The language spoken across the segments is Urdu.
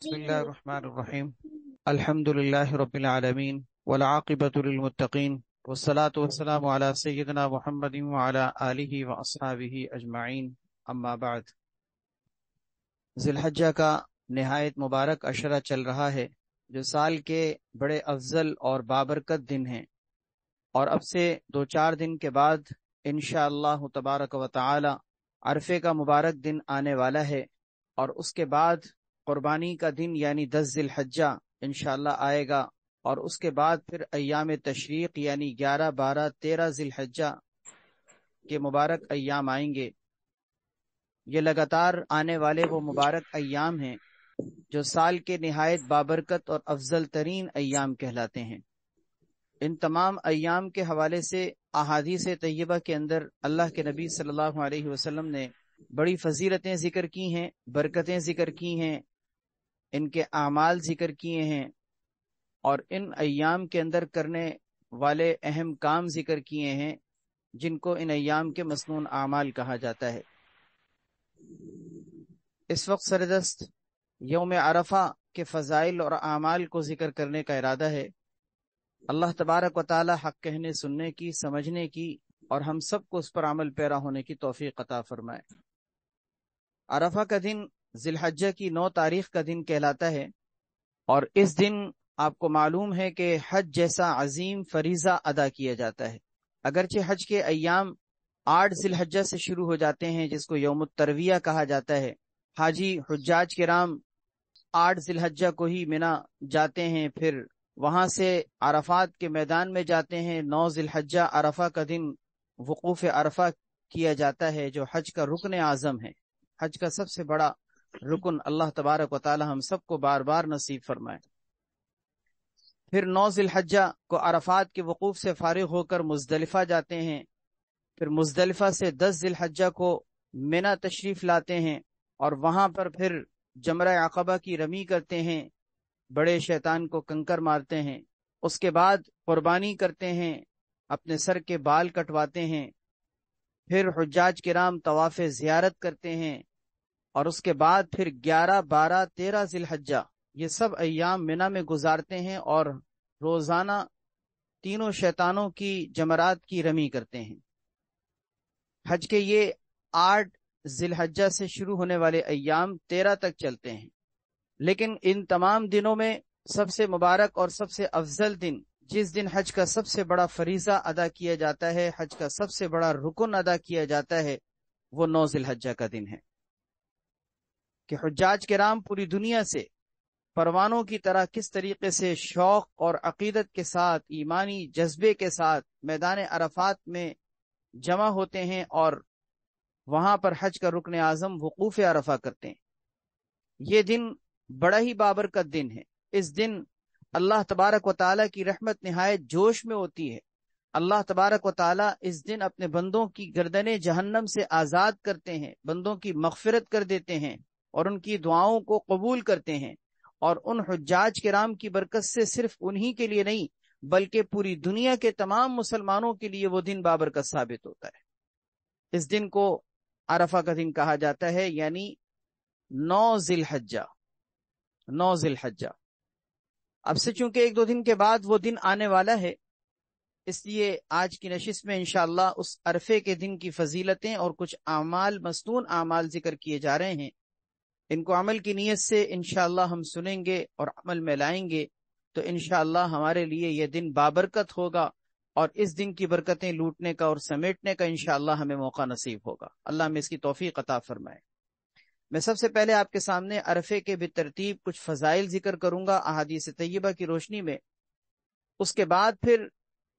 بسم الله الرحمن الرحيم. الحمد لله رب العالمين والعاقبة للمتقين والصلاة والسلام على سيدنا محمد وعلى آله وأصحابه أجمعين. اما بعد، ذی الحجہ کا نہایت مبارک عشرہ چل رہا ہے جو سال کے بڑے افضل اور بابرکت دن ہیں، اور اب سے 2-4 دن کے بعد انشاءاللہ تبارک و تعالی عرفے کا مبارک دن آنے والا ہے، اور اس کے بعد قربانی کا دن یعنی 10 ذی الحجہ انشاءاللہ آئے گا، اور اس کے بعد پھر ایام تشریق یعنی 11، 12، 13 ذی الحجہ کے مبارک ایام آئیں گے۔ یہ لگاتار آنے والے وہ مبارک ایام ہیں جو سال کے نہایت بابرکت اور افضل ترین ایام کہلاتے ہیں۔ ان تمام ایام کے حوالے سے احادیث طیبہ کے اندر اللہ کے نبی صلی اللہ علیہ وسلم نے بڑی فضیلتیں ذکر کی ہیں، برکتیں ذکر کی ہیں، ان کے اعمال ذکر کیے ہیں، اور ان ایام کے اندر کرنے والے اہم کام ذکر کیے ہیں جن کو ان ایام کے مسنون اعمال کہا جاتا ہے۔ اس وقت سردست یوم عرفہ کے فضائل اور اعمال کو ذکر کرنے کا ارادہ ہے۔ اللہ تبارک و تعالی حق کہنے، سننے کی، سمجھنے کی، اور ہم سب کو اس پر عمل پیرا ہونے کی توفیق عطا فرمائے۔ عرفہ کا دن ذی الحجہ کی 9 تاریخ کا دن کہلاتا ہے، اور اس دن آپ کو معلوم ہے کہ حج جیسا عظیم فریضہ ادا کیا جاتا ہے۔ اگرچہ حج کے ایام 8 ذی الحجہ سے شروع ہو جاتے ہیں جس کو یوم الترویہ کہا جاتا ہے۔ حاجی حجاج کرام 8 ذی الحجہ کو ہی منی جاتے ہیں، پھر وہاں سے عرفات کے میدان میں جاتے ہیں۔ 9 ذی الحجہ عرفہ کا دن وقوف عرفہ کیا جاتا ہے جو حج کا رکن اعظم ہے، حج کا سب سے بڑا رکن۔ اللہ تبارک و تعالی ہم سب کو بار بار نصیب فرمائے۔ پھر 9 ذی الحجہ کو عرفات کے وقوف سے فارغ ہو کر مزدلفہ جاتے ہیں، پھر مزدلفہ سے 10 ذی الحجہ کو منی تشریف لاتے ہیں، اور وہاں پر پھر جمرہ عقبہ کی رمی کرتے ہیں، بڑے شیطان کو کنکر مارتے ہیں۔ اس کے بعد قربانی کرتے ہیں، اپنے سر کے بال کٹواتے ہیں، پھر حجاج کرام طواف زیارت کرتے ہیں، اور اس کے بعد پھر 11، 12، 13 ذی الحجہ یہ سب ایام منی میں گزارتے ہیں، اور روزانہ تینوں شیطانوں کی جمرات کی رمی کرتے ہیں۔ حج کے یہ 8 ذی الحجہ سے شروع ہونے والے ایام 13 تک چلتے ہیں، لیکن ان تمام دنوں میں سب سے مبارک اور سب سے افضل دن، جس دن حج کا سب سے بڑا فریضہ ادا کیا جاتا ہے، حج کا سب سے بڑا رکن ادا کیا جاتا ہے، وہ 9 ذی الحجہ کا دن ہے کہ حجاج کرام پوری دنیا سے پروانوں کی طرح کس طریقے سے شوق اور عقیدت کے ساتھ، ایمانی جذبے کے ساتھ میدان عرفات میں جمع ہوتے ہیں اور وہاں پر حج کا رکن اعظم وقوف عرفہ کرتے ہیں۔ یہ دن بڑا ہی بابرکت دن ہے۔ اس دن اللہ تبارک و تعالیٰ کی رحمت نہایت جوش میں ہوتی ہے۔ اللہ تبارک و تعالیٰ اس دن اپنے بندوں کی گردنیں جہنم سے آزاد کرتے ہیں، بندوں کی مغفرت کر دیتے ہیں، اور ان کی دعاؤں کو قبول کرتے ہیں، اور ان حجاج کرام کی برکت سے صرف انہی کے لیے نہیں بلکہ پوری دنیا کے تمام مسلمانوں کے لیے وہ دن بابرکت ثابت ہوتا ہے۔ اس دن کو عرفہ کا دن کہا جاتا ہے، یعنی 9 ذی الحجہ۔ 9 ذی الحجہ اب سے چونکہ 1-2 دن کے بعد وہ دن آنے والا ہے، اس لیے آج کی نشست میں انشاءاللہ اس عرفے کے دن کی فضیلتیں اور کچھ اعمال، مسنون اعمال ذکر کیے جا رہے ہیں۔ ان کو عمل کی نیت سے انشاءاللہ ہم سنیں گے اور عمل میں لائیں گے تو انشاءاللہ ہمارے لیے یہ دن بابرکت ہوگا، اور اس دن کی برکتیں لوٹنے کا اور سمیٹنے کا انشاءاللہ ہمیں موقع نصیب ہوگا۔ اللہ ہمیں اس کی توفیق عطا فرمائے۔ میں سب سے پہلے آپ کے سامنے عرفے کے بالترتیب کچھ فضائل ذکر کروں گا احادیث طیبہ کی روشنی میں، اس کے بعد پھر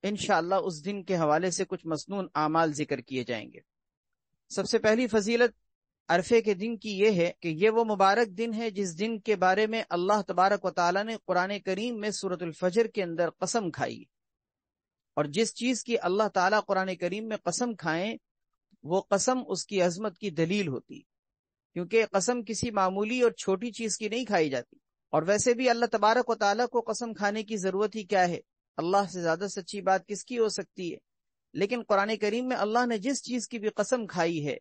انشاءاللہ اس دن کے حوالے سے کچھ مسنون اعمال ذکر کیے جائیں گے۔ سب سے پہلی فضیلت عرفے کے دن کی یہ ہے کہ یہ وہ مبارک دن ہے جس دن کے بارے میں اللہ تبارک و تعالیٰ نے قرآن کریم میں سورۃ الفجر کے اندر قسم کھائی، اور جس چیز کی اللہ تعالیٰ قرآن کریم میں قسم کھائیں وہ قسم اس کی عظمت کی دلیل ہوتی، کیونکہ قسم کسی معمولی اور چھوٹی چیز کی نہیں کھائی جاتی، اور ویسے بھی اللہ تبارک و تعالیٰ کو قسم کھانے کی ضرورت ہی کیا ہے؟ اللہ سے زیادہ سچی بات کس کی ہو سکتی ہے؟ لیکن قرآن کریم میں اللہ نے جس چیز کی بھی قسم کھائی ہے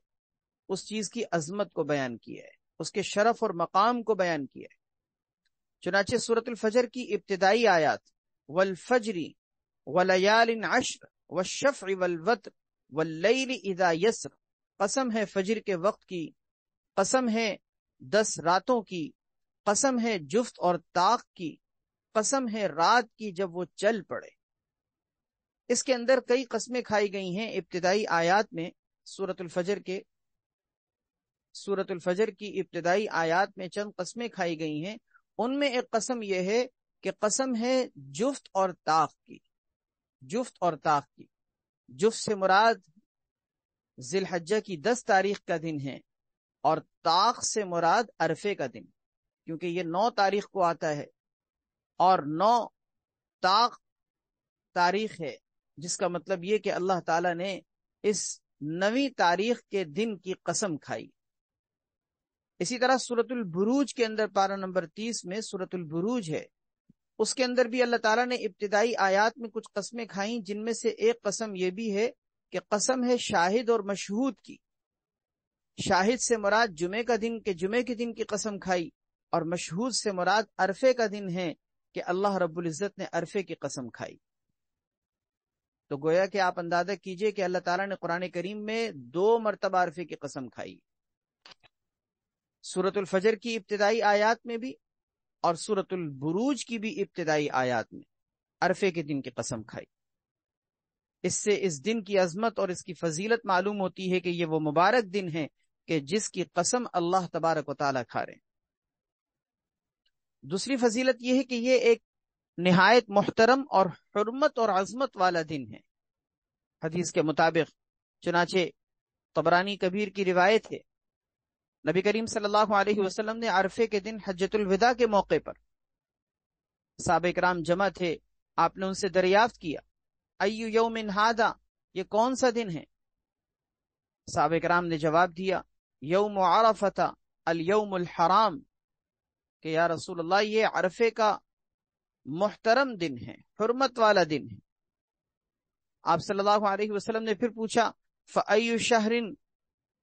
اس چیز کی عظمت کو بیان کیا ہے، اس کے شرف اور مقام کو بیان کیا ہے۔ چنانچہ سورۃ الفجر کی ابتدائی آیات والفجر ولیال عشر والشفع والوتر واللیل اذا یسر، قسم ہے فجر کے وقت کی، قسم ہے 10 راتوں کی، قسم ہے جفت اور طاق کی، قسم ہے رات کی جب وہ چل پڑے۔ اس کے اندر کئی قسمیں کھائی گئی ہیں ابتدائی آیات میں۔ سورۃ الفجر کی ابتدائی آیات میں چند قسمیں کھائی گئی ہیں، ان میں ایک قسم یہ ہے کہ قسم ہے جفت اور طاق کی۔ جفت اور طاق کی، جفت سے مراد ذی الحجہ کی 10 تاریخ کا دن ہے، اور طاق سے مراد عرفے کا دن، کیونکہ یہ 9 تاریخ کو آتا ہے اور 9 طاق تاریخ ہے، جس کا مطلب یہ کہ اللہ تعالیٰ نے اس 9ویں تاریخ کے دن کی قسم کھائی۔ اسی طرح سورۃ البروج کے اندر پارہ نمبر 30 میں سورۃ البروج ہے، اس کے اندر بھی اللہ تعالیٰ نے ابتدائی آیات میں کچھ قسمیں کھائیں، جن میں سے ایک قسم یہ بھی ہے کہ قسم ہے شاہد اور مشہود کی۔ شاہد سے مراد جمعے کا دن کہ جمعے کے دن کی قسم کھائی، اور مشہود سے مراد عرفے کا دن ہے کہ اللہ رب العزت نے عرفے کی قسم کھائی۔ تو گویا کہ آپ اندازہ کیجئے کہ اللہ تعالیٰ نے قرآن کریم میں 2 مرتبہ عرفے کی قسم کھائی، سورۃ الفجر کی ابتدائی آیات میں بھی اور سورۃ البروج کی بھی ابتدائی آیات میں عرفے کے دن کی قسم کھائی۔ اس سے اس دن کی عظمت اور اس کی فضیلت معلوم ہوتی ہے کہ یہ وہ مبارک دن ہے کہ جس کی قسم اللہ تبارک و تعالیٰ کھا رہے ہیں۔ دوسری فضیلت یہ ہے کہ یہ ایک نہایت محترم اور حرمت اور عظمت والا دن ہے حدیث کے مطابق، چنانچہ طبرانی کبیر کی روایت ہے، نبی کریم صلی اللہ علیہ وسلم نے عرفے کے دن حجۃ الوداع کے موقع پر صحابہ کرام جمع تھے، آپ نے ان سے دریافت کیا ایو یوم ھذا، یہ کون سا دن ہے؟ صحابہ کرام نے جواب دیا یوم عرفۃ الیوم الحرام، کہ یا رسول اللہ یہ عرفے کا محترم دن ہے، حرمت والا دن ہے۔ آپ صلی اللہ علیہ وسلم نے پھر پوچھا فَأَيُّ شَهْرٍ،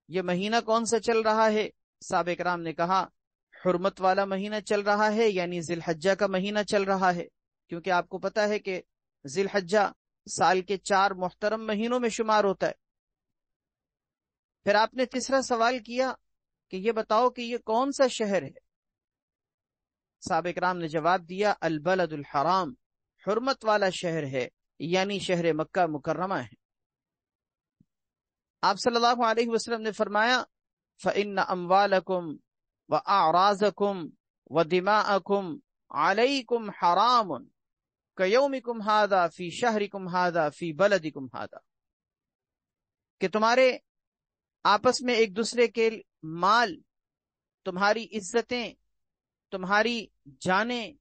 یہ مہینہ کون سا چل رہا ہے؟ صحابہ کرام نے کہا حرمت والا مہینہ چل رہا ہے، یعنی ذی الحجہ کا مہینہ چل رہا ہے، کیونکہ آپ کو پتا ہے کہ ذی الحجہ سال کے 4 محترم مہینوں میں شمار ہوتا ہے۔ پھر آپ نے تیسرا سوال کیا کہ یہ بتاؤ کہ یہ کون سا شہر ہے؟ صحابہ کرام نے جواب دیا البلد الحرام، حرمت والا شہر ہے، یعنی شہر مکہ مکرمہ ہے۔ آپ صلی اللہ علیہ وسلم نے فرمایا فَإِنَّ أَمْوَالَكُمْ وَأَعْرَاضَكُمْ وَدِمَاءَكُمْ عَلَيْكُمْ حَرَامٌ كَيَوْمِكُمْ هَذَا فِي شَهْرِكُمْ هَذَا فِي بَلَدِكُمْ هَذَا، کہ تمہارے آپس میں ایک دوسرے کے مال، تمہاری عزتیں، تمہاری جانیں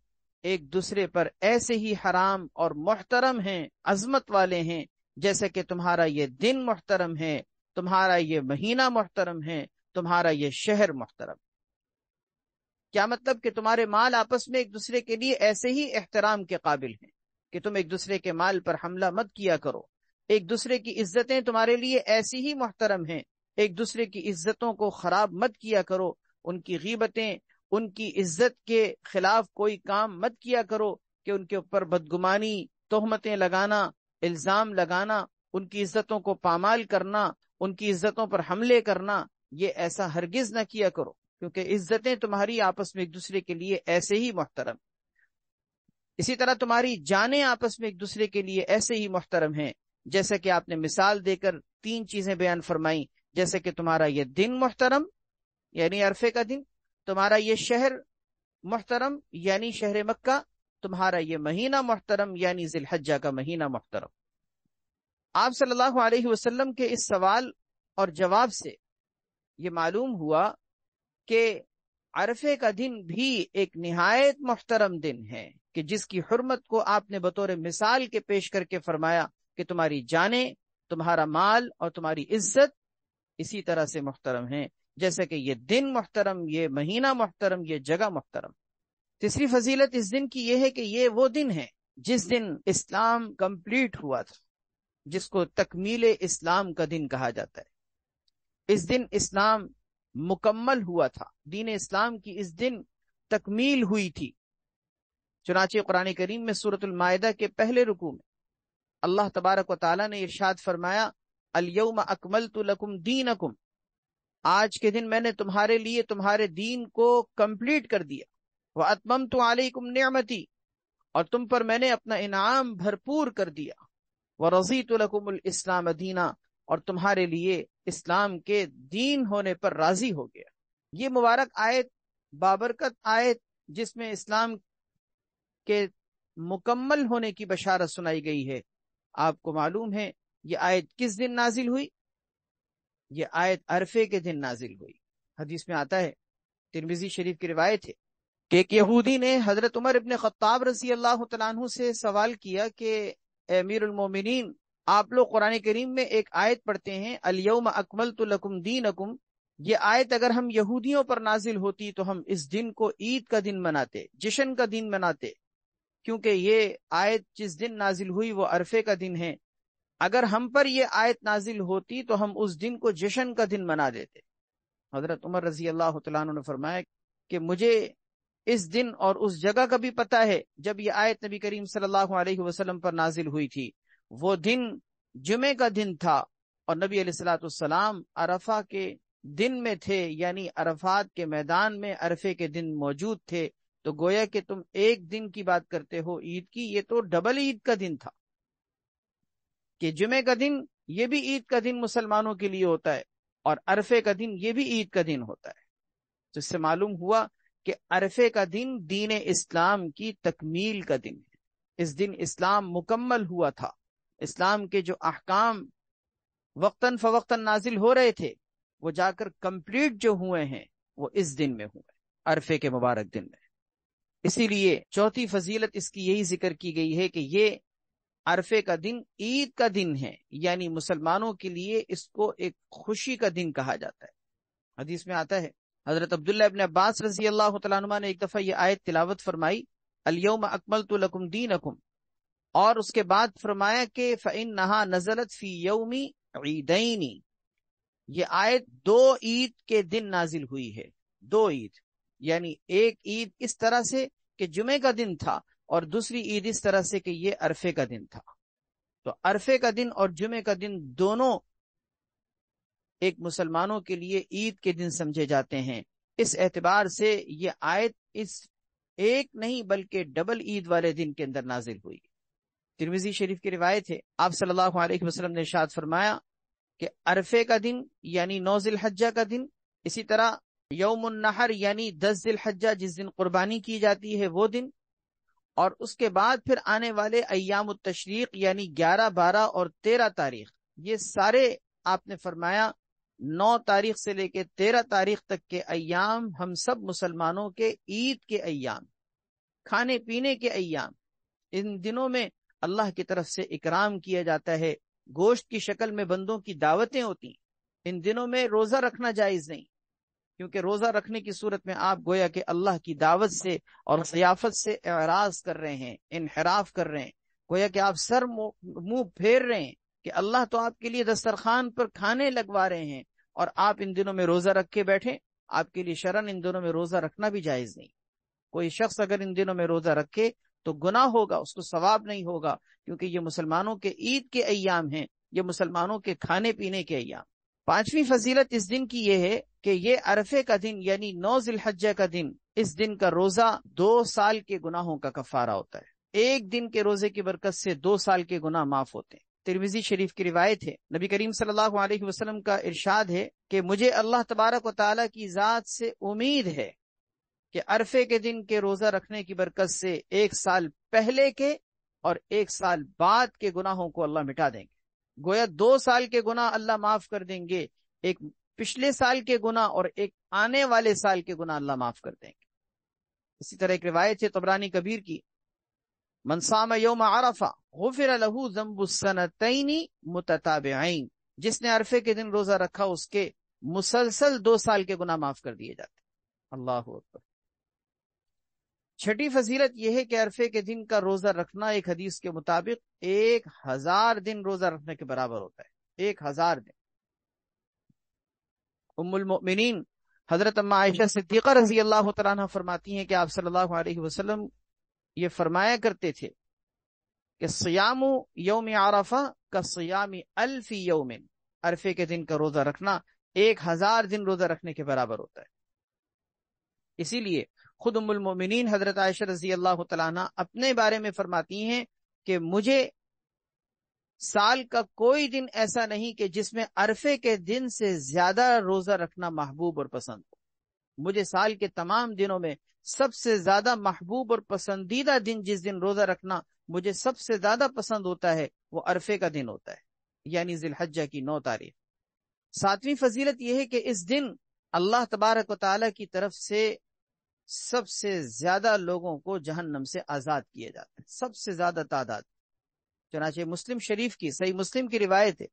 ایک دوسرے پر ایسے ہی حرام اور محترم ہیں، عظمت والے ہیں، جیسے کہ تمہارا یہ دن محترم ہے، تمہارا یہ مہینہ محترم ہے، تمہارا یہ شہر محترم۔ کیا مطلب کہ تمہارے مال آپس میں ایک دوسرے کے لیے ایسے ہی احترام کے قابل ہیں کہ تم ایک دوسرے کے مال پر حملہ مت کیا کرو، ایک دوسرے کی عزتیں تمہارے لیے ایسی ہی محترم ہیں، ایک دوسرے کی عزتوں کو خراب مت کیا کرو، ان کی غیبتیں، ان کی عزت کے خلاف کوئی کام مت کیا کرو کہ ان کے اوپر بدگمانی، تہمتیں لگانا، الزام لگانا، ان کی عزتوں کو پامال کرنا، ان کی عزتوں پر حملے کرنا، یہ ایسا ہرگز نہ کیا کرو، کیونکہ عزتیں تمہاری آپس میں ایک دوسرے کے لیے ایسے ہی محترم۔ اسی طرح تمہاری جانیں آپس میں ایک دوسرے کے لیے ایسے ہی محترم ہیں، جیسے کہ آپ نے مثال دے کر 3 چیزیں بیان فرمائیں، جیسے کہ تمہارا یہ دن محترم یعنی عرفے کا دن، تمہارا یہ شہر محترم یعنی شہر مکہ، تمہارا یہ مہینہ محترم یعنی ذی الحجہ کا مہینہ محترم۔ آپ صلی اللہ علیہ وسلم کے اس سوال اور جواب سے یہ معلوم ہوا کہ عرفے کا دن بھی ایک نہایت محترم دن ہے کہ جس کی حرمت کو آپ نے بطور مثال کے پیش کر کے فرمایا کہ تمہاری جانیں، تمہارا مال اور تمہاری عزت اسی طرح سے محترم ہیں جیسے کہ یہ دن محترم، یہ مہینہ محترم، یہ جگہ محترم۔ تیسری فضیلت اس دن کی یہ ہے کہ یہ وہ دن ہے جس دن اسلام کمپلیٹ ہوا تھا، جس کو تکمیل اسلام کا دن کہا جاتا ہے۔ اس دن اسلام مکمل ہوا تھا، دین اسلام کی اس دن تکمیل ہوئی تھی، چنانچہ قرآن کریم میں سورۃ المائدہ کے پہلے رکوع میں اللہ تبارک و تعالیٰ نے ارشاد فرمایا الیوم اکملت لکم دینکم، آج کے دن میں نے تمہارے لیے تمہارے دین کو کمپلیٹ کر دیا، واتممت علیکم نعمتی، اور تم پر میں نے اپنا انعام بھرپور کر دیا، ورضیت لکم الاسلام دینا، اور تمہارے لیے اسلام کے دین ہونے پر راضی ہو گیا۔ یہ مبارک آیت بابرکت آیت جس میں اسلام کے مکمل ہونے کی بشارت سنائی گئی ہے، آپ کو معلوم ہے یہ آیت کس دن نازل ہوئی؟ یہ آیت عرفے کے دن نازل ہوئی۔ حدیث میں آتا ہے، ترمذی شریف کی روایت ہے کہ ایک یہودی نے حضرت عمر ابن خطاب رضی اللہ تعالیٰ عنہ سے سوال کیا کہ اے امیر المومنین، آپ لوگ قرآن کریم میں ایک آیت پڑھتے ہیں الیوم اکملت لکم دینکم، یہ آیت اگر ہم یہودیوں پر نازل ہوتی تو ہم اس دن کو عید کا دن مناتے، جشن کا دن مناتے، کیونکہ یہ آیت جس دن نازل ہوئی وہ عرفے کا دن ہے۔ اگر ہم پر یہ آیت نازل ہوتی تو ہم اس دن کو جشن کا دن منا دیتے۔ حضرت عمر رضی اللہ تعالیٰ عنہ نے فرمایا کہ مجھے اس دن اور اس جگہ کا بھی پتہ ہے جب یہ آیت نبی کریم صلی اللہ علیہ وسلم پر نازل ہوئی تھی، وہ دن جمعے کا دن تھا، اور نبی علیہ الصلوۃ والسلام عرفہ کے دن میں تھے، یعنی عرفات کے میدان میں عرفے کے دن موجود تھے۔ تو گویا کہ تم ایک دن کی بات کرتے ہو عید کی، یہ تو ڈبل عید کا دن تھا کہ جمعے کا دن یہ بھی عید کا دن مسلمانوں کے لیے ہوتا ہے، اور عرفے کا دن یہ بھی عید کا دن ہوتا ہے۔ تو اس سے معلوم ہوا کہ عرفے کا دن دین اسلام کی تکمیل کا دن ہے۔ اس دن اسلام مکمل ہوا تھا، اسلام کے جو احکام وقتاً فوقتاً نازل ہو رہے تھے وہ جا کر کمپلیٹ جو ہوئے ہیں وہ اس دن میں ہوئے، عرفے کے مبارک دن میں۔ اسی لیے چوتھی فضیلت اس کی یہی ذکر کی گئی ہے کہ یہ عرفے کا دن عید کا دن ہے، یعنی مسلمانوں کے لیے اس کو ایک خوشی کا دن کہا جاتا ہے۔ حدیث میں آتا ہے، حضرت عبداللہ ابن عباس رضی اللہ تعالیٰ عنہ نے ایک دفعہ یہ آیت تلاوت فرمائی الیوم اکملت لکم دینکم، اور اس کے بعد فرمایا کہ فإنہا نزلت فی یوم عیدین، یہ آیت 2 عید کے دن نازل ہوئی ہے۔ 2 عید، یعنی ایک عید اس طرح سے کہ جمعے کا دن تھا، اور دوسری عید اس طرح سے کہ یہ عرفے کا دن تھا۔ تو عرفے کا دن اور جمعے کا دن دونوں ایک مسلمانوں کے لیے عید کے دن سمجھے جاتے ہیں۔ اس اعتبار سے یہ آیت اس ایک نہیں بلکہ ڈبل عید والے دن کے اندر نازل ہوئی۔ ترمذی شریف کی روایت ہے، آپ صلی اللہ علیہ وسلم نے ارشاد فرمایا کہ عرفے کا دن یعنی 9 ذی الحجہ کا دن، اسی طرح یوم النحر یعنی 10 ذی الحجہ جس دن قربانی کی جاتی ہے وہ دن، اور اس کے بعد پھر آنے والے ایام التشریق یعنی 11، 12 اور 13 تاریخ، یہ سارے آپ نے فرمایا 9 تاریخ سے لے کے 13 تاریخ تک کے ایام ہم سب مسلمانوں کے عید کے ایام، کھانے پینے کے ایام۔ ان دنوں میں اللہ کی طرف سے اکرام کیا جاتا ہے، گوشت کی شکل میں بندوں کی دعوتیں ہوتی ہیں۔ ان دنوں میں روزہ رکھنا جائز نہیں، کیونکہ روزہ رکھنے کی صورت میں آپ گویا کہ اللہ کی دعوت سے اور ضیافت سے اعراض کر رہے ہیں، انحراف کر رہے ہیں، گویا کہ آپ سر منہ پھیر رہے ہیں کہ اللہ تو آپ کے لیے دسترخوان پر کھانے لگوا رہے ہیں، اور آپ ان دنوں میں روزہ رکھ کے بیٹھیں۔ آپ کے لیے شرعاً ان دنوں میں روزہ رکھنا بھی جائز نہیں۔ کوئی شخص اگر ان دنوں میں روزہ رکھے تو گناہ ہوگا، اس کو ثواب نہیں ہوگا، کیونکہ یہ مسلمانوں کے عید کے ایام ہیں، یہ مسلمانوں کے کھانے پینے کے ایام۔ 5ویں فضیلت اس دن کی یہ ہے کہ یہ عرفے کا دن یعنی 9 ذی الحجہ کا دن، اس دن کا روزہ 2 سال کے گناہوں کا کفارہ ہوتا ہے۔ ایک دن کے روزے کی برکت سے 2 سال کے گناہ معاف ہوتے ہیں۔ ترمذی شریف کی روایت ہے، نبی کریم صلی اللہ علیہ وسلم کا ارشاد ہے کہ مجھے اللہ تبارک و تعالیٰ کی ذات سے امید ہے کہ عرفے کے دن کے روزہ رکھنے کی برکت سے 1 سال پہلے کے اور 1 سال بعد کے گناہوں کو اللہ مٹا دیں گے۔ گویا 2 سال کے گناہ اللہ معاف کر دیں گے، ایک پچھلے سال کے گناہ اور ایک آنے والے سال کے گناہ اللہ معاف کر دیں گے۔ اسی طرح ایک روایت ہے طبرانی کبیر کی، من صام یوم عرفہ غفر لہ ذنب السنتین متتابعین، جس نے عرفے کے دن روزہ رکھا اس کے مسلسل 2 سال کے گناہ معاف کر دیے جاتے ہیں۔ اللہ اکبر۔ 6ٹھی فضیلت یہ ہے کہ عرفے کے دن کا روزہ رکھنا ایک حدیث کے مطابق 1000 دن روزہ رکھنے کے برابر ہوتا ہے۔ 1000 دن۔ ام المؤمنین حضرت اما عائشہ صدیقہ رضی اللہ تعالیٰ عنہ فرماتی ہیں کہ آپ صلی اللہ علیہ وسلم یہ فرمایا کرتے تھے کہ سیام یوم عرفہ کا سیام الف یوم، عرفے کے دن کا روزہ رکھنا 1000 دن روزہ رکھنے کے برابر ہوتا ہے۔ اسی لیے خود ام المؤمنین حضرت عائشہ رضی اللہ تعالیٰ عنہ اپنے بارے میں فرماتی ہیں کہ مجھے سال کا کوئی دن ایسا نہیں کہ جس میں عرفے کے دن سے زیادہ روزہ رکھنا محبوب اور پسند ہو۔ مجھے سال کے تمام دنوں میں سب سے زیادہ محبوب اور پسندیدہ دن جس دن روزہ رکھنا مجھے سب سے زیادہ پسند ہوتا ہے وہ عرفے کا دن ہوتا ہے، یعنی ذی الحجہ کی 9 تاریخ۔ 7ویں فضیلت یہ ہے کہ اس دن اللہ تبارک و تعالیٰ کی طرف سے سب سے زیادہ لوگوں کو جہنم سے آزاد کیا جاتا ہے، سب سے زیادہ تعداد۔ چنانچہ مسلم شریف کی صحیح مسلم کی روایت ہے،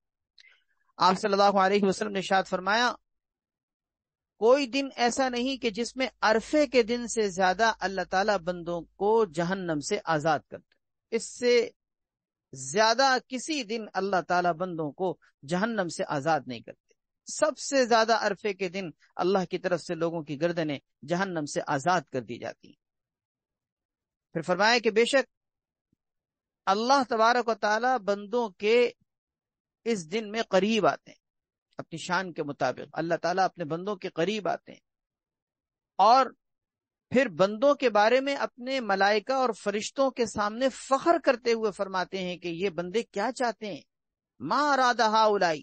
آپ صلی اللہ علیہ وسلم نے ارشاد فرمایا کوئی دن ایسا نہیں کہ جس میں عرفے کے دن سے زیادہ اللہ تعالیٰ بندوں کو جہنم سے آزاد کرتے، اس سے زیادہ کسی دن اللہ تعالیٰ بندوں کو جہنم سے آزاد نہیں کرتے۔ سب سے زیادہ عرفے کے دن اللہ کی طرف سے لوگوں کی گردنیں جہنم سے آزاد کر دی جاتی ہیں۔ پھر فرمایا کہ بے شک اللہ تبارک و تعالیٰ بندوں کے اس دن میں قریب آتے ہیں، اپنی شان کے مطابق اللہ تعالیٰ اپنے بندوں کے قریب آتے ہیں، اور پھر بندوں کے بارے میں اپنے ملائکہ اور فرشتوں کے سامنے فخر کرتے ہوئے فرماتے ہیں کہ یہ بندے کیا چاہتے ہیں، ما اراد ہؤلاء،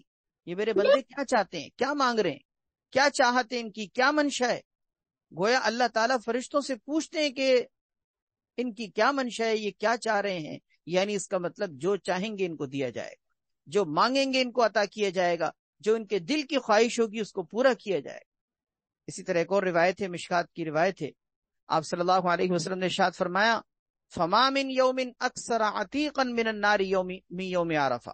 یہ میرے بندے کیا چاہتے ہیں، کیا مانگ رہے ہیں، کیا چاہتے ہیں، ان کی کیا منشا ہے۔ گویا اللہ تعالیٰ فرشتوں سے پوچھتے ہیں کہ ان کی کیا منشا ہے، یہ کیا چاہ رہے ہیں، یعنی اس کا مطلب جو چاہیں گے ان کو دیا جائے گا، جو مانگیں گے ان کو عطا کیا جائے گا، جو ان کے دل کی خواہش ہوگی اس کو پورا کیا جائے گا۔ اسی طرح ایک اور روایت ہے، مشکات کی روایت ہے، آپ صلی اللہ علیہ وسلم نے ارشاد فرمایا فما من یوم اکثر عتیقا من النار یوم عرفہ،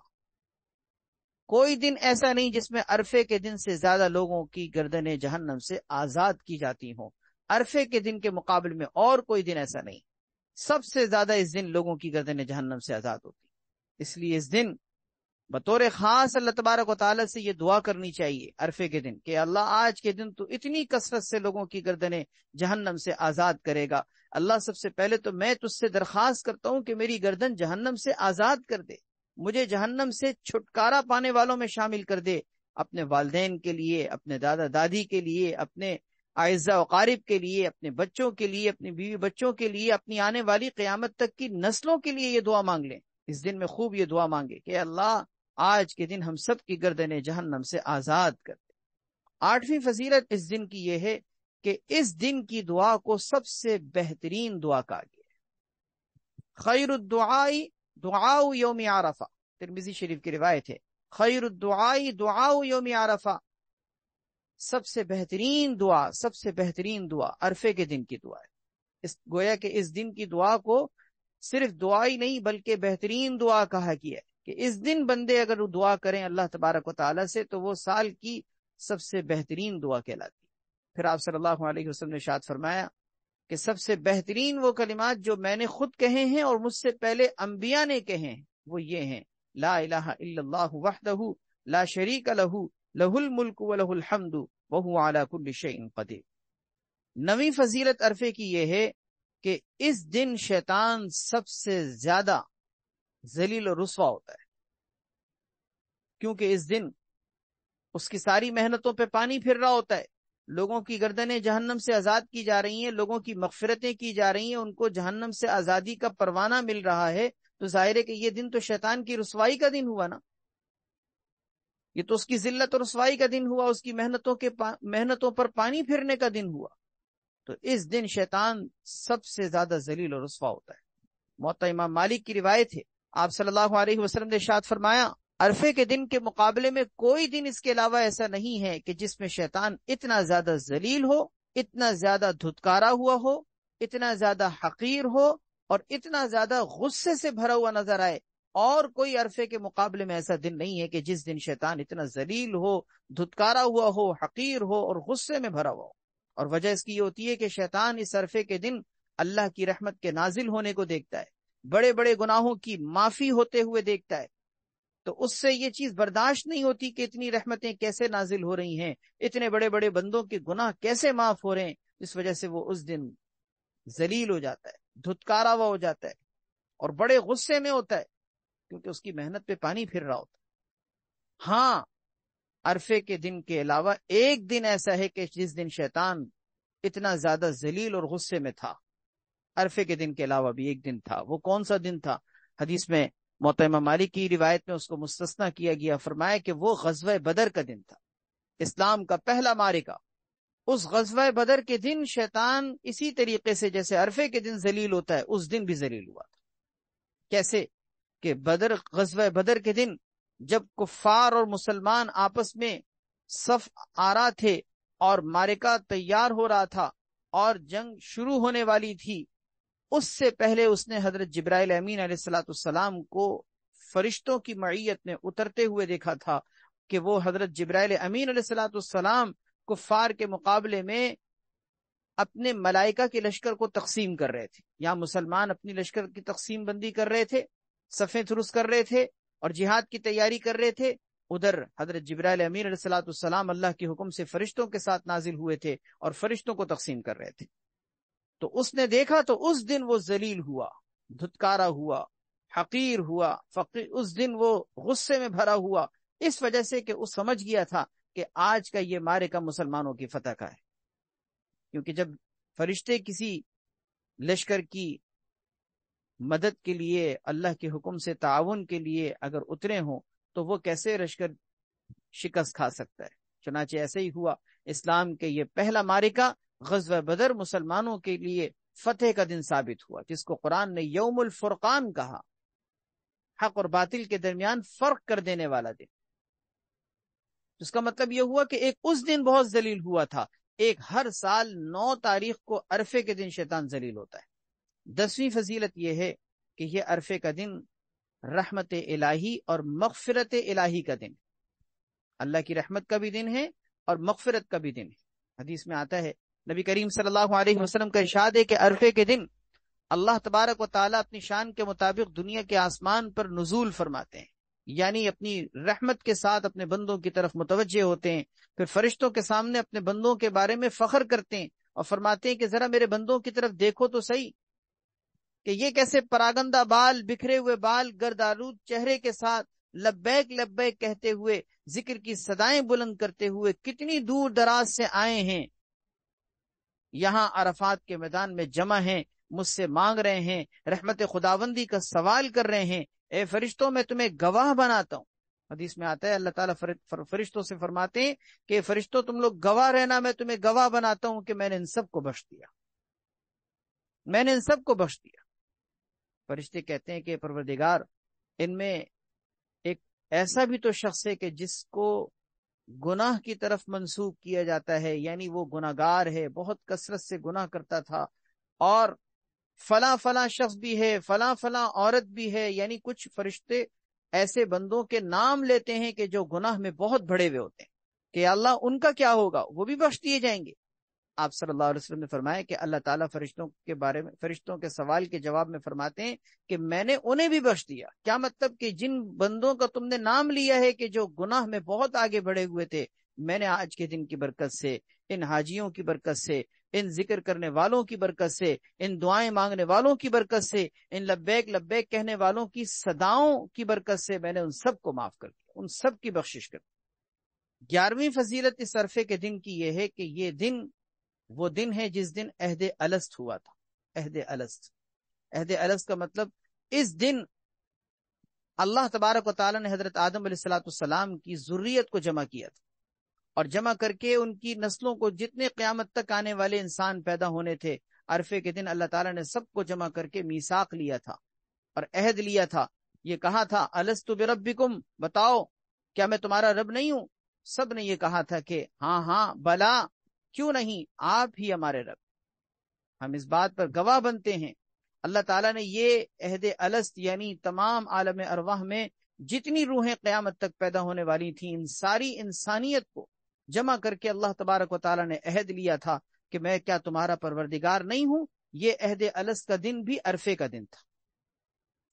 کوئی دن ایسا نہیں جس میں عرفے کے دن سے زیادہ لوگوں کی گردنیں جہنم سے آزاد کی جاتی ہوں۔ عرفے کے دن کے مقابل میں اور کوئی دن ایسا نہیں، سب سے زیادہ اس دن لوگوں کی گردنیں جہنم سے آزاد ہوتی۔ اس لیے اس دن بطور خاص اللہ تبارک و تعالیٰ سے یہ دعا کرنی چاہیے عرفے کے دن کہ اللہ آج کے دن تو اتنی کثرت سے لوگوں کی گردنیں جہنم سے آزاد کرے گا، اللہ سب سے پہلے تو میں تجھ سے درخواست کرتا ہوں کہ میری گردن جہنم سے آزاد کر دے، مجھے جہنم سے چھٹکارا پانے والوں میں شامل کر دے، اپنے والدین کے لیے، اپنے دادا دادی کے لیے، اپنے اعزاء و اقارب کے لیے، اپنے بچوں کے لیے، اپنی بیوی بچوں کے لیے، اپنی آنے والی قیامت تک کی نسلوں کے لیے یہ دعا مانگ لیں۔ اس دن میں خوب یہ دعا مانگے کہ اللہ آج کے دن ہم سب کی گردنیں جہنم سے آزاد کر دے۔ 8ویں فضیلت اس دن کی یہ ہے کہ اس دن کی دعا کو سب سے بہترین دعا کہا گیا ہے۔ خیر الدعاء دعاء یوم عرفہ، ترمذی شریف کی روایت ہے، خیر الدعاء دعاء یوم عرفہ، سب سے بہترین دعا، سب سے بہترین دعا عرفے کے دن کی دعا ہے۔ گویا کہ اس دن کی دعا کو صرف دعا ہی نہیں بلکہ بہترین دعا کہا گیا ہے کہ اس دن بندے اگر وہ دعا کریں اللہ تبارک و تعالیٰ سے تو وہ سال کی سب سے بہترین دعا کہلاتی۔ پھر آپ صلی اللہ علیہ وسلم نے ارشاد فرمایا کہ سب سے بہترین وہ کلمات جو میں نے خود کہے ہیں اور مجھ سے پہلے انبیاء نے کہے ہیں وہ یہ ہیں، لا الہ الا اللہ وحدہ لا شریک لہ لہ الملک ولہ الحمد وہو علی کل شیء قدیر۔ 9ویں فضیلت عرفے کی یہ ہے کہ اس دن شیطان سب سے زیادہ ذلیل و رسوا ہوتا ہے، کیونکہ اس دن اس کی ساری محنتوں پہ پانی پھر رہا ہوتا ہے، لوگوں کی گردنیں جہنم سے آزاد کی جا رہی ہیں، لوگوں کی مغفرتیں کی جا رہی ہیں، ان کو جہنم سے آزادی کا پروانہ مل رہا ہے، تو ظاہر ہے کہ یہ دن تو شیطان کی رسوائی کا دن ہوا نا، یہ تو اس کی ذلت اور رسوائی کا دن ہوا، اس کی محنتوں پر پانی پھرنے کا دن ہوا۔ تو اس دن شیطان سب سے زیادہ ذلیل اور رسوا ہوتا ہے۔ موطا امام مالک کی روایت ہے، آپ صلی اللہ علیہ وسلم نے ارشاد فرمایا عرفے کے دن کے مقابلے میں کوئی دن اس کے علاوہ ایسا نہیں ہے کہ جس میں شیطان اتنا زیادہ ذلیل ہو، اتنا زیادہ دھتکارا ہوا ہو، اتنا زیادہ حقیر ہو اور اتنا زیادہ غصے سے بھرا ہوا نظر آئے۔ اور کوئی عرفے کے مقابلے میں ایسا دن نہیں ہے کہ جس دن شیطان اتنا ذلیل ہو، دھتکارا ہوا ہو، حقیر ہو اور غصے میں بھرا ہوا ہو۔ اور وجہ اس کی یہ ہوتی ہے کہ شیطان اس عرفے کے دن اللہ کی رحمت کے نازل ہونے کو دیکھتا ہے، بڑے بڑے گناہوں کی معافی ہوتے ہوئے دیکھتا ہے، تو اس سے یہ چیز برداشت نہیں ہوتی کہ اتنی رحمتیں کیسے نازل ہو رہی ہیں، اتنے بڑے بڑے بندوں کے گناہ کیسے معاف ہو رہے ہیں، اس وجہ سے وہ اس دن ذلیل ہو جاتا ہے، دھتکارا ہوا ہو جاتا ہے اور بڑے غصے میں ہوتا ہے کیونکہ اس کی محنت پہ پانی پھر رہا ہوتا ہے۔ ہاں، عرفے کے دن کے علاوہ ایک دن ایسا ہے کہ جس دن شیطان اتنا زیادہ ذلیل اور غصے میں تھا، عرفے کے دن کے علاوہ بھی ایک دن تھا۔ وہ کون سا دن تھا؟ حدیث میں موطا امام مالک کی روایت میں اس کو مستثنا کیا گیا، فرمایا کہ وہ غزوہ بدر کا دن تھا، اسلام کا پہلا معرکہ۔ اس غزوہ بدر کے دن شیطان اسی طریقے سے جیسے عرفے کے دن ذلیل ہوتا ہے اس دن بھی ذلیل ہوا تھا۔ کیسے کہ غزوہ بدر کے دن جب کفار اور مسلمان آپس میں صف آرا تھے اور معرکہ تیار ہو رہا تھا اور جنگ شروع ہونے والی تھی، اس سے پہلے اس نے حضرت جبرائیل امین علیہ الصلوۃ والسلام کو فرشتوں کی معیت میں اترتے ہوئے دیکھا تھا کہ وہ حضرت جبرائیل امین علیہ الصلوۃ والسلام کفار کے مقابلے میں اپنے ملائکہ کے لشکر کو تقسیم کر رہے تھے۔ یہاں مسلمان اپنی لشکر کی تقسیم بندی کر رہے تھے، صفیں درست کر رہے تھے اور جہاد کی تیاری کر رہے تھے، ادھر حضرت جبرائیل امین علیہ الصلوۃ والسلام اللہ کے حکم سے فرشتوں کے ساتھ نازل ہوئے تھے اور فرشتوں کو تقسیم کر رہے تھے۔ تو اس نے دیکھا تو اس دن وہ ذلیل ہوا، دھتکارا ہوا، حقیر ہوا، اس دن وہ غصے میں بھرا ہوا، اس وجہ سے کہ وہ سمجھ گیا تھا کہ آج کا یہ معرکہ مسلمانوں کی فتح کا ہے۔ کیونکہ جب فرشتے کسی لشکر کی مدد کے لیے، اللہ کے حکم سے تعاون کے لیے اگر اترے ہوں تو وہ کیسے لشکر شکست کھا سکتا ہے؟ چنانچہ ایسے ہی ہوا، اسلام کے یہ پہلا معرکہ غزوہ بدر مسلمانوں کے لیے فتح کا دن ثابت ہوا، جس کو قرآن نے یوم الفرقان کہا، حق اور باطل کے درمیان فرق کر دینے والا دن۔ اس کا مطلب یہ ہوا کہ ایک اس دن بہت ذلیل ہوا تھا، ایک ہر سال 9 تاریخ کو عرفے کے دن شیطان ذلیل ہوتا ہے۔ 10ویں فضیلت یہ ہے کہ یہ عرفے کا دن رحمت الہی اور مغفرت الہی کا دن، اللہ کی رحمت کا بھی دن ہے اور مغفرت کا بھی دن ہے۔ حدیث میں آتا ہے، نبی کریم صلی اللہ علیہ وسلم کا ارشاد ہے کہ عرفے کے دن اللہ تبارک و تعالیٰ اپنی شان کے مطابق دنیا کے آسمان پر نزول فرماتے ہیں، یعنی اپنی رحمت کے ساتھ اپنے بندوں کی طرف متوجہ ہوتے ہیں، پھر فرشتوں کے سامنے اپنے بندوں کے بارے میں فخر کرتے ہیں اور فرماتے ہیں کہ ذرا میرے بندوں کی طرف دیکھو تو صحیح کہ یہ کیسے پراگندہ بال، بکھرے ہوئے بال، گردآلود چہرے کے ساتھ لبیک لبیک کہتے ہوئے، ذکر کی صدائیں بلند کرتے ہوئے کتنی دور دراز سے آئے ہیں، یہاں عرفات کے میدان میں جمع ہیں، مجھ سے مانگ رہے ہیں، رحمت خداوندی کا سوال کر رہے ہیں، اے فرشتوں میں تمہیں گواہ بناتا ہوں۔ حدیث میں آتا ہے اللہ تعالیٰ فرشتوں سے فرماتے ہیں کہ فرشتوں تم لوگ گواہ رہنا، میں تمہیں گواہ بناتا ہوں کہ میں نے ان سب کو بخش دیا، میں نے ان سب کو بخش دیا۔ فرشتے کہتے ہیں کہ پروردگار، ان میں ایک ایسا بھی تو شخص ہے کہ جس کو گناہ کی طرف منسوب کیا جاتا ہے، یعنی وہ گناہگار ہے، بہت کثرت سے گناہ کرتا تھا، اور فلاں فلاں شخص بھی ہے، فلاں فلاں عورت بھی ہے، یعنی کچھ فرشتے ایسے بندوں کے نام لیتے ہیں کہ جو گناہ میں بہت بڑے ہوئے ہوتے ہیں کہ اللہ ان کا کیا ہوگا، وہ بھی بخش دیے جائیں گے۔ آپ صلی اللہ علیہ وسلم نے فرمایا کہ اللہ تعالیٰ فرشتوں کے بارے میں، فرشتوں کے سوال کے جواب میں فرماتے ہیں کہ میں نے انہیں بھی بخش دیا۔ کیا مطلب کہ جن بندوں کا تم نے نام لیا ہے کہ جو گناہ میں بہت آگے بڑھے ہوئے تھے، میں نے آج کے دن کی برکت سے، ان حاجیوں کی برکت سے، ان ذکر کرنے والوں کی برکت سے، ان دعائیں مانگنے والوں کی برکت سے، ان لبیک لبیک کہنے والوں کی صداؤں کی برکت سے میں نے ان سب کو معاف کر دیا، ان سب کی بخشش کر دی۔ 11ویں فضیلت اس عرفے کے دن کی یہ ہے کہ یہ دن وہ دن ہے جس دن عہد الست ہوا تھا۔ عہد الست، عہد الست کا مطلب اس دن اللہ تبارک و تعالیٰ نے حضرت آدم علیہ الصلوۃ والسلام کی ذریت کو جمع کیا تھا، اور جمع کر کے ان کی نسلوں کو، جتنے قیامت تک آنے والے انسان پیدا ہونے تھے، عرفے کے دن اللہ تعالیٰ نے سب کو جمع کر کے میثاق لیا تھا اور عہد لیا تھا۔ یہ کہا تھا الست بربکم، بتاؤ کیا میں تمہارا رب نہیں ہوں؟ سب نے یہ کہا تھا کہ ہاں ہاں بلا، کیوں نہیں، آپ ہی ہمارے رب، ہم اس بات پر گواہ بنتے ہیں۔ اللہ تعالیٰ نے یہ عہد الست، یعنی تمام عالم ارواح میں جتنی روحیں قیامت تک پیدا ہونے والی تھیں، ان ساری انسانیت کو جمع کر کے اللہ تبارک و تعالیٰ نے عہد لیا تھا کہ میں کیا تمہارا پروردگار نہیں ہوں۔ یہ عہد الست کا دن بھی عرفے کا دن تھا،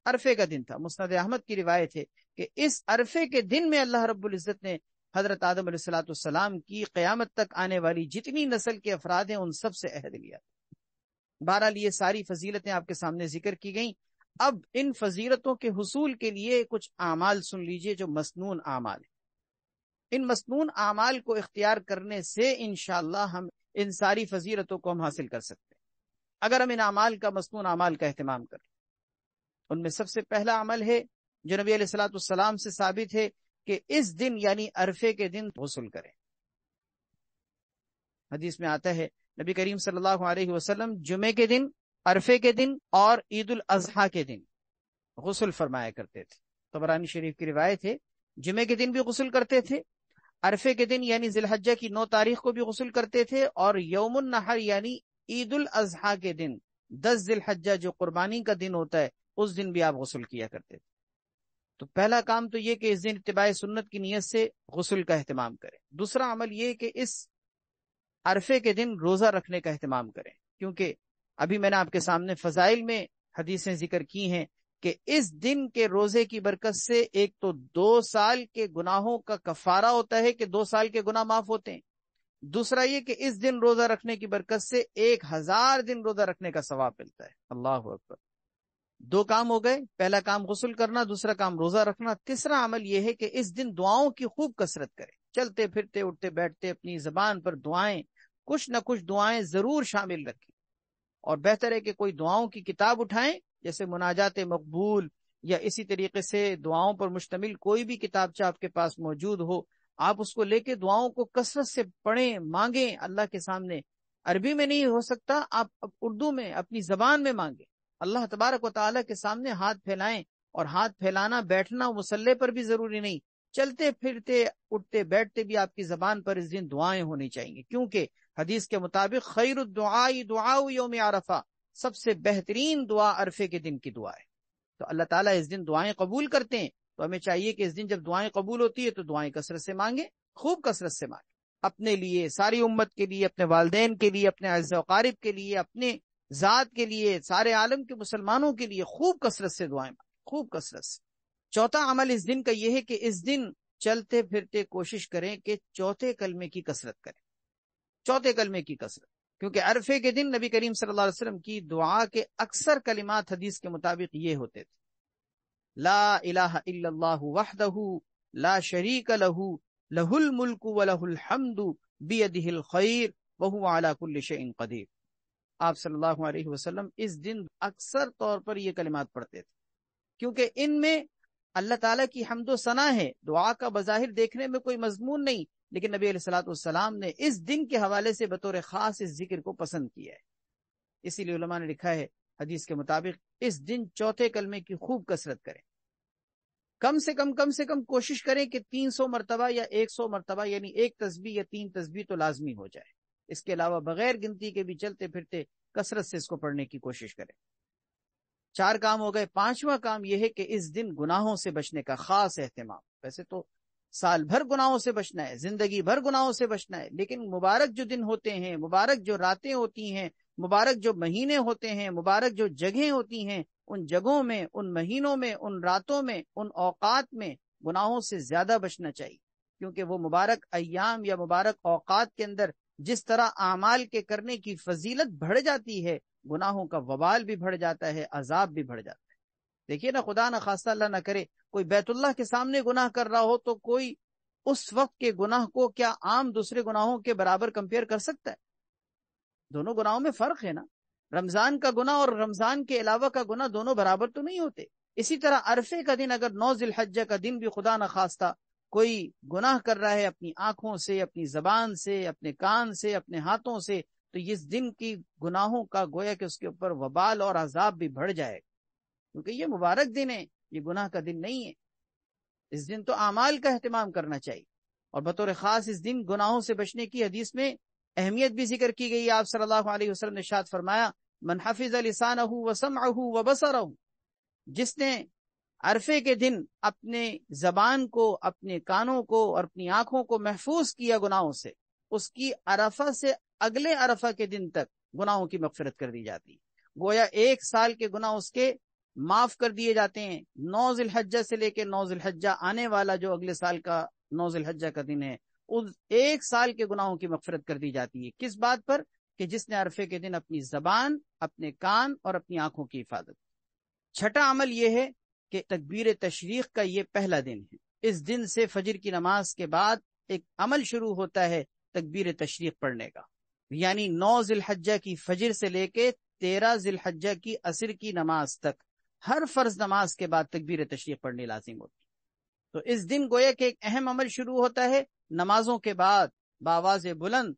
عرفے کا دن تھا۔ مسند احمد کی روایت ہے کہ اس عرفے کے دن میں اللہ رب العزت نے حضرت آدم علیہ الصلوۃ والسلام کی قیامت تک آنے والی جتنی نسل کے افراد ہیں ان سب سے عہد لیا۔ بہرحال یہ ساری فضیلتیں آپ کے سامنے ذکر کی گئیں. اب ان فضیلتوں کے حصول کے لیے کچھ اعمال سن لیجئے جو مسنون اعمال ہیں. ان مسنون اعمال کو اختیار کرنے سے انشاءاللہ ہم ان ساری فضیلتوں کو ہم حاصل کر سکتے ہیں اگر ہم ان اعمال کا، مسنون اعمال کا اہتمام کریں. ان میں سب سے پہلا عمل ہے جو نبی علیہ الصلوۃ والسلام سے ثابت ہے کہ اس دن یعنی عرفے کے دن غسل کریں. حدیث میں آتا ہے نبی کریم صلی اللہ علیہ وسلم جمعے کے دن، عرفے کے دن اور عید الاضحیٰ کے دن غسل فرمایا کرتے تھے. طبرانی شریف کی روایت ہے جمعے کے دن بھی غسل کرتے تھے، عرفے کے دن یعنی ذی الحجہ کی 9 تاریخ کو بھی غسل کرتے تھے، اور یوم النحر یعنی عید الاضحیٰ کے دن 10 ذی الحجہ جو قربانی کا دن ہوتا ہے اس دن بھی آپ غسل کیا کرتے تھے. تو پہلا کام تو یہ کہ اس دن اتباع سنت کی نیت سے غسل کا اہتمام کریں. دوسرا عمل یہ کہ اس عرفے کے دن روزہ رکھنے کا اہتمام کریں، کیونکہ ابھی میں نے آپ کے سامنے فضائل میں حدیثیں ذکر کی ہیں کہ اس دن کے روزے کی برکت سے ایک تو 2 سال کے گناہوں کا کفارہ ہوتا ہے کہ 2 سال کے گناہ معاف ہوتے ہیں. دوسرا یہ کہ اس دن روزہ رکھنے کی برکت سے 1000 دن روزہ رکھنے کا ثواب ملتا ہے. اللہ اکبر. 2 کام ہو گئے، پہلا کام غسل کرنا، دوسرا کام روزہ رکھنا. تیسرا عمل یہ ہے کہ اس دن دعاؤں کی خوب کثرت کریں. چلتے پھرتے اٹھتے بیٹھتے اپنی زبان پر دعائیں، کچھ نہ کچھ دعائیں ضرور شامل رکھیں. اور بہتر ہے کہ کوئی دعاؤں کی کتاب اٹھائیں، جیسے مناجات مقبول یا اسی طریقے سے دعاؤں پر مشتمل کوئی بھی کتابچہ آپ کے پاس موجود ہو، آپ اس کو لے کے دعاؤں کو کثرت سے پڑھیں، مانگیں اللہ کے سامنے. عربی میں نہیں ہو سکتا آپ اردو میں اپنی زبان میں مانگیں. اللہ تبارک و تعالیٰ کے سامنے ہاتھ پھیلائیں، اور ہاتھ پھیلانا بیٹھنا مصلی پر بھی ضروری نہیں، چلتے پھرتے اٹھتے بیٹھتے بھی آپ کی زبان پر اس دن دعائیں ہونی چاہیے. کیونکہ حدیث کے مطابق خیر الدعاء دعاء یوم عرفہ، سب سے بہترین دعا عرفے کے دن کی دعا ہے. تو اللہ تعالیٰ اس دن دعائیں قبول کرتے ہیں، تو ہمیں چاہیے کہ اس دن جب دعائیں قبول ہوتی ہے تو دعائیں کثرت سے مانگیں، خوب کثرت سے مانگیں. اپنے لیے، ساری امت کے لیے، اپنے والدین کے لیے، اپنے اعزاء و اقارب کے لیے، اپنے ذات کے لیے، سارے عالم کے مسلمانوں کے لیے خوب کثرت سے دعائیں مانگیں، خوب کثرت سے. چوتھا عمل اس دن کا یہ ہے کہ اس دن چلتے پھرتے کوشش کریں کہ چوتھے کلمے کی کثرت کریں، چوتھے کلمے کی کثرت. کیونکہ عرفے کے دن نبی کریم صلی اللہ علیہ وسلم کی دعا کے اکثر کلمات حدیث کے مطابق یہ ہوتے تھے: لا الہ الا اللہ وحدہ لا شریک لہ لہ الملک ولہ الحمد بیدہ الخیر وہو علی کل شیء قدیر. آپ صلی اللہ علیہ وسلم اس دن اکثر طور پر یہ کلمات پڑھتے تھے، کیونکہ ان میں اللہ تعالیٰ کی حمد و ثنا ہے. دعا کا بظاہر دیکھنے میں کوئی مضمون نہیں، لیکن نبی علیہ الصلوۃ والسلام نے اس دن کے حوالے سے بطور خاص اس ذکر کو پسند کیا ہے. اسی لیے علماء نے لکھا ہے حدیث کے مطابق اس دن چوتھے کلمے کی خوب کثرت کریں. کم سے کم کوشش کریں کہ 300 مرتبہ یا 100 مرتبہ یعنی 1 تسبیح یا 3 تسبیح تو لازمی ہو جائے. اس کے علاوہ بغیر گنتی کے بھی چلتے پھرتے کثرت سے اس کو پڑھنے کی کوشش کریں. 4 کام ہو گئے. 5واں کام یہ ہے کہ اس دن گناہوں سے بچنے کا خاص اہتمام. ویسے تو سال بھر گناہوں سے بچنا ہے، زندگی بھر گناہوں سے بچنا ہے، لیکن مبارک جو دن ہوتے ہیں، مبارک جو راتیں ہوتی ہیں، مبارک جو مہینے ہوتے ہیں، مبارک جو جگہیں ہوتی ہیں، ان جگہوں میں، ان مہینوں میں، ان راتوں میں، ان اوقات میں گناہوں سے زیادہ بچنا چاہیے. کیونکہ وہ مبارک ایام یا مبارک اوقات کے اندر جس طرح اعمال کے کرنے کی فضیلت بڑھ جاتی ہے، گناہوں کا وبال بھی بڑھ جاتا ہے، عذاب بھی بڑھ جاتا ہے. دیکھیے نا، خدا نہ خواستہ اللہ نہ کرے کوئی بیت اللہ کے سامنے گناہ کر رہا ہو تو کوئی اس وقت کے گناہ کو کیا عام دوسرے گناہوں کے برابر کمپیئر کر سکتا ہے؟ دونوں گناہوں میں فرق ہے نا. رمضان کا گناہ اور رمضان کے علاوہ کا گناہ دونوں برابر تو نہیں ہوتے. اسی طرح عرفے کا دن اگر 9 ذی الحجہ کا دن بھی خدا نہ خواستہ کوئی گناہ کر رہا ہے اپنی آنکھوں سے، اپنی زبان سے، اپنے کان سے، اپنے ہاتھوں سے، تو اس دن کی گناہوں کا گویا کہ اس کے اوپر وبال اور عذاب بھی بڑھ جائے گا. کیونکہ یہ مبارک دن ہے، یہ گناہ کا دن نہیں ہے. اس دن تو اعمال کا اہتمام کرنا چاہیے. اور بطور خاص اس دن گناہوں سے بچنے کی حدیث میں اہمیت بھی ذکر کی گئی. آپ صلی اللہ علیہ وسلم نے ارشاد فرمایا: من حفظ لسانہ وسمعہ وبصرہ، جس نے عرفے کے دن اپنے زبان کو، اپنے کانوں کو اور اپنی آنکھوں کو محفوظ کیا گناہوں سے، اس کی عرفہ سے اگلے عرفہ کے دن تک گناہوں کی مغفرت کر دی جاتی. گویا 1 سال کے گناہ اس کے معاف کر دیے جاتے ہیں. 9 ذی الحجہ سے لے کے 9 ذی الحجہ آنے والا جو اگلے سال کا 9 ذی الحجہ کا دن ہے، اس 1 سال کے گناہوں کی مغفرت کر دی جاتی ہے. کس بات پر؟ کہ جس نے عرفے کے دن اپنی زبان، اپنے کان اور اپنی آنکھوں کی حفاظت۔ چھٹا عمل یہ ہے کہ تکبیر تشریق کا یہ پہلا دن ہے۔ اس دن سے فجر کی نماز کے بعد ایک عمل شروع ہوتا ہے تکبیر تشریق پڑھنے کا، یعنی 9 ذی الحجہ کی فجر سے لے کے 13 ذی الحجہ کی عصر کی نماز تک ہر فرض نماز کے بعد تکبیر تشریق پڑھنی لازم ہوتی ہے۔ تو اس دن گویا کہ ایک اہم عمل شروع ہوتا ہے نمازوں کے بعد بآواز بلند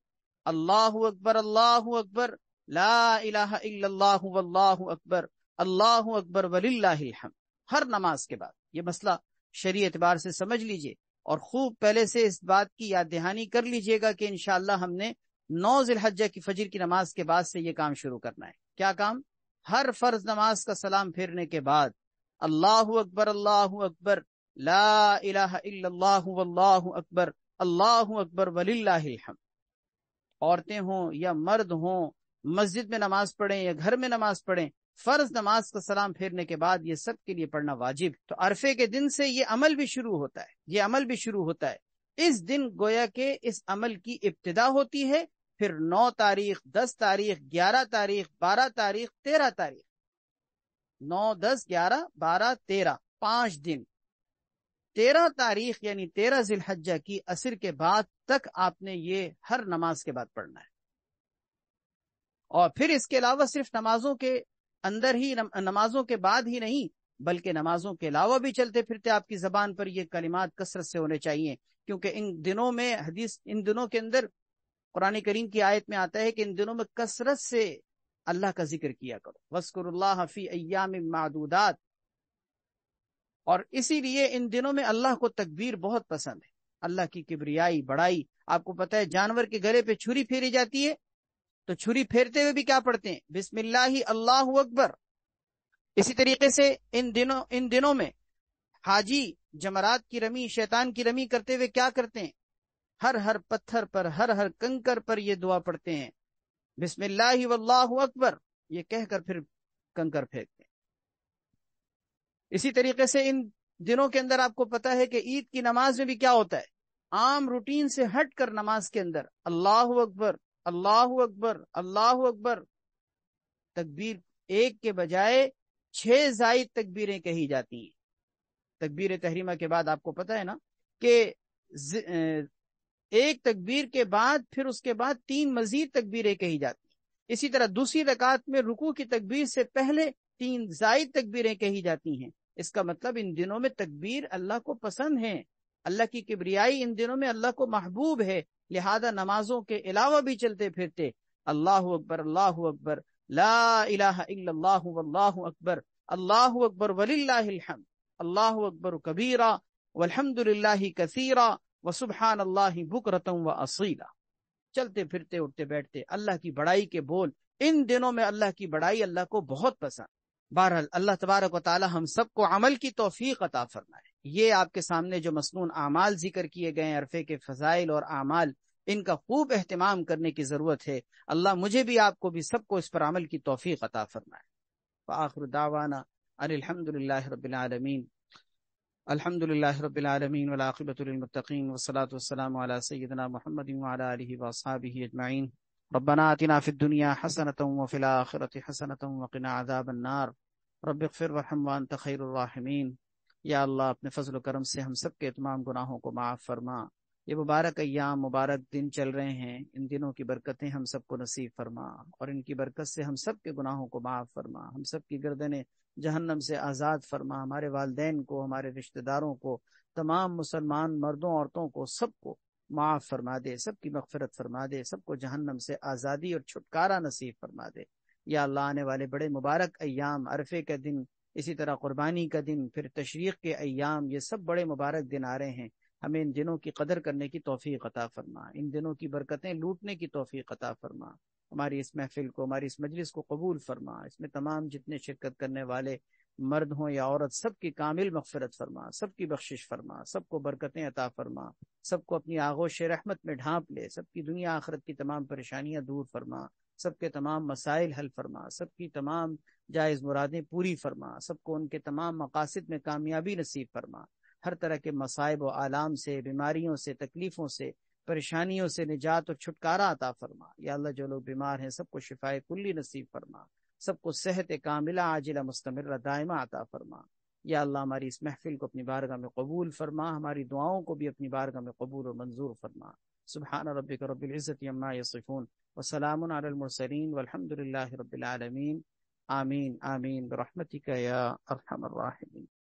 اللہ اکبر لا الہ الا اللہ واللہ اکبر اللہ اکبر وللہ الحمد، ہر نماز کے بعد۔ یہ مسئلہ شرعی اعتبار سے سمجھ لیجئے اور خوب پہلے سے اس بات کی یاد دہانی کر لیجئے گا کہ انشاءاللہ ہم نے 9 ذی الحجہ کی فجر کی نماز کے بعد سے یہ کام شروع کرنا ہے۔ کیا کام؟ ہر فرض نماز کا سلام پھیرنے کے بعد اللہ اکبر لا الہ الا اللہ واللہ اکبر اللہ اکبر وللہ الحمد۔ عورتیں ہوں یا مرد ہوں، مسجد میں نماز پڑھیں یا گھر میں نماز پڑھیں، فرض نماز کا سلام پھیرنے کے بعد یہ سب کے لیے پڑھنا واجب۔ تو عرفے کے دن سے یہ عمل بھی شروع ہوتا ہے۔ اس دن گویا کہ اس عمل کی ابتدا ہوتی ہے، پھر 9 تاریخ، 10 تاریخ، 11 تاریخ، 12 تاریخ، 13 تاریخ، 9، 10، 11، 12، 13، 5 دن۔ 13 تاریخ یعنی 13 ذی الحجہ کی عصر کے بعد تک آپ نے یہ ہر نماز کے بعد پڑھنا ہے۔ اور پھر اس کے علاوہ صرف نمازوں کے اندر ہی، نمازوں کے بعد ہی نہیں بلکہ نمازوں کے علاوہ بھی چلتے پھرتے آپ کی زبان پر یہ کلمات کثرت سے ہونے چاہیے، کیونکہ ان دنوں کے اندر قرآن کریم کی آیت میں آتا ہے کہ ان دنوں میں کثرت سے اللہ کا ذکر کیا کرو، وَاذْكُرُوا اللَّهَ فِي أَيَّامٍ مَّعْدُودَاتٍ۔ اور اسی لیے ان دنوں میں اللہ کو تکبیر بہت پسند ہے، اللہ کی کبریائی، بڑائی۔ آپ کو پتہ ہے جانور کے گلے پہ چھری پھیری جاتی ہے تو چھری پھیرتے ہوئے بھی کیا پڑھتے ہیں؟ بسم اللہ اللہ اکبر۔ اسی طریقے سے ان دنوں میں حاجی جمرات کی رمی، شیطان کی رمی کرتے ہوئے کیا کرتے ہیں؟ ہر پتھر پر، ہر کنکر پر یہ دعا پڑھتے ہیں، بسم اللہ واللہ اکبر، یہ کہہ کر پھر کنکر پھینکتے ہیں۔ اسی طریقے سے ان دنوں کے اندر آپ کو پتا ہے کہ عید کی نماز میں بھی کیا ہوتا ہے؟ عام روٹین سے ہٹ کر نماز کے اندر اللہ اکبر اللہ اکبر اللہ اکبر، تکبیر ایک کے بجائے 6 زائد تکبیریں کہی جاتی ہیں۔ تکبیر تحریمہ کے بعد آپ کو پتا ہے نا کہ ایک تکبیر کے بعد پھر اس کے بعد 3 مزید تکبیریں کہی جاتی ہیں۔ اسی طرح دوسری رکعت میں رکوع کی تکبیر سے پہلے 3 زائد تکبیریں کہی جاتی ہیں۔ اس کا مطلب ان دنوں میں تکبیر اللہ کو پسند ہے، اللہ کی کبریائی ان دنوں میں اللہ کو محبوب ہے، لہذا نمازوں کے علاوہ بھی چلتے پھرتے اللہ اکبر لا الہ الا اللہ واللہ اکبر اللہ اکبر وللہ الحمد اللہ اکبر کبیرا والحمد للہ کثیرا وسبحان اللہ بکرۃ واصیلا، چلتے پھرتے اٹھتے بیٹھتے اللہ کی بڑائی کے بول۔ ان دنوں میں اللہ کی بڑائی اللہ کو بہت پسند۔ بہرحال اللہ تبارک و تعالی ہم سب کو عمل کی توفیق عطا فرمائے۔ یہ آپ کے سامنے جو مسنون اعمال ذکر کیے گئے ہیں، عرفے کے فضائل اور اعمال، ان کا خوب اہتمام کرنے کی ضرورت ہے۔ اللہ مجھے بھی، آپ کو بھی، سب کو اس پر عمل کی توفیق عطا فرمائے۔ وآخر دعوانا ان الحمد للہ رب العالمین، الحمد للہ رب العالمین والعاقبۃ للمتقین والصلاۃ والسلام علی سیدنا محمد وعلی آلہ واصحابہ اجمعین۔ ربنا آتنا فی الدنیا حسنۃ وفی الآخرۃ حسنۃ وقنا عذاب النار، رب اغفر وارحم وانت خیر الراحمین۔ یا اللہ اپنے فضل و کرم سے ہم سب کے تمام گناہوں کو معاف فرما۔ یہ مبارک ایام، مبارک دن چل رہے ہیں، ان دنوں کی برکتیں ہم سب کو نصیب فرما، اور ان کی برکت سے ہم سب کے گناہوں کو معاف فرما، ہم سب کی گردنیں جہنم سے آزاد فرما، ہمارے والدین کو، ہمارے رشتہ داروں کو، تمام مسلمان مردوں عورتوں کو، سب کو معاف فرما دے، سب کی مغفرت فرما دے، سب کو جہنم سے آزادی اور چھٹکارا نصیب فرما دے۔ یا اللہ آنے والے بڑے مبارک ایام، عرفے کا دن، اسی طرح قربانی کا دن، پھر تشریق کے ایام، یہ سب بڑے مبارک دن آ رہے ہیں، ہمیں ان دنوں کی قدر کرنے کی توفیق عطا فرما، ان دنوں کی برکتیں لوٹنے کی توفیق عطا فرما، ہماری اس محفل کو، ہماری اس مجلس کو قبول فرما، اس میں تمام جتنے شرکت کرنے والے مرد ہوں یا عورت، سب کی کامل مغفرت فرما، سب کی بخشش فرما، سب کو برکتیں عطا فرما، سب کو اپنی آغوش رحمت میں ڈھانپ لے، سب کی دنیا آخرت کی تمام پریشانیاں دور فرما، سب کے تمام مسائل حل فرما، سب کی تمام جائز مرادیں پوری فرما، سب کو ان کے تمام مقاصد میں کامیابی نصیب فرما، ہر طرح کے مصائب و آلام سے، بیماریوں سے، تکلیفوں سے، پریشانیوں سے نجات اور چھٹکارا عطا فرما۔ یا اللہ جو لوگ بیمار ہیں سب کو شفائے کلی نصیب فرما، سب کو صحت کاملہ عاجلہ مستمرہ دائمہ عطا فرما۔ یا اللہ ہماری اس محفل کو اپنی بارگاہ میں قبول فرما، ہماری دعاؤں کو بھی اپنی بارگاہ میں قبول و منظور فرما۔ سبحان ربک رب العزت عما یصفون وسلام علی المرسلین والحمد للہ رب العالمین۔ آمین آمین برحمتک یا ارحم الراحمین۔